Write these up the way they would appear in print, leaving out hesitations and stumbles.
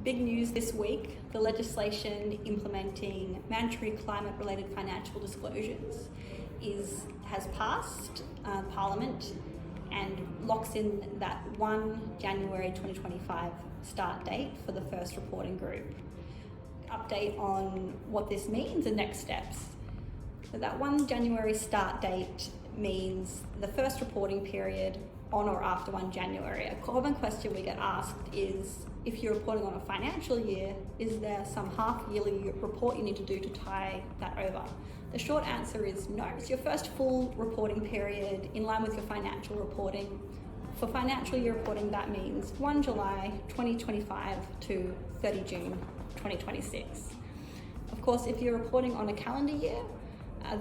Big news this week, the legislation implementing mandatory climate-related financial disclosures has passed Parliament and locks in that 1 January 2025 start date for the first reporting group. Update on what this means and next steps. So that 1 January start date means the first reporting period on or after 1 January. A common question we get asked is, if you're reporting on a financial year, is there some half-yearly report you need to do to tie that over? The short answer is no. It's your first full reporting period in line with your financial reporting. For financial year reporting, that means 1 July 2025 to 30 June 2026. Of course, if you're reporting on a calendar year,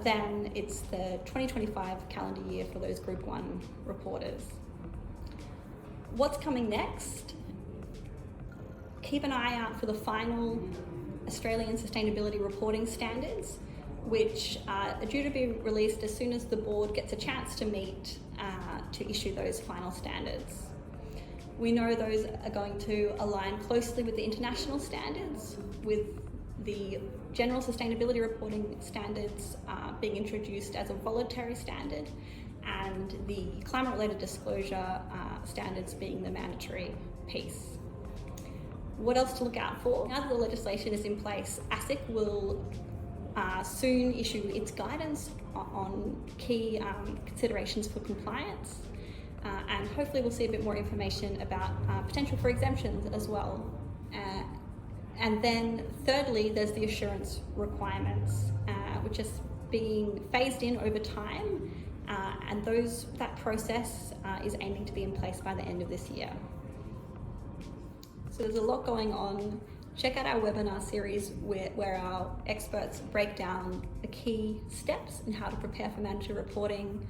then it's the 2025 calendar year for those Group 1 reporters. What's coming next? Keep an eye out for the final Australian Sustainability Reporting Standards, which are due to be released as soon as the board gets a chance to meet to issue those final standards. We know those are going to align closely with the international standards, with the General Sustainability Reporting Standards being introduced as a voluntary standard, and the climate-related disclosure standards being the mandatory piece. What else to look out for? Now that the legislation is in place, ASIC will soon issue its guidance on key considerations for compliance, and hopefully we'll see a bit more information about potential for exemptions as well. And then thirdly, there's the assurance requirements, which is being phased in over time, and that process is aiming to be in place by the end of this year. So there's a lot going on. Check out our webinar series where our experts break down the key steps in how to prepare for mandatory reporting.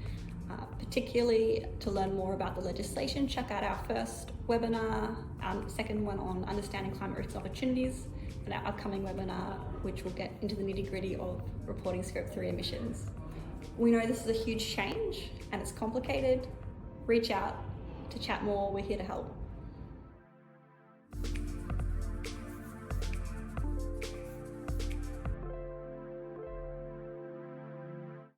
Particularly to learn more about the legislation, check out our first webinar, our second one on understanding climate risks and opportunities, and our upcoming webinar, which will get into the nitty-gritty of reporting Scope 3 emissions. We know this is a huge change and it's complicated. Reach out to chat more, we're here to help.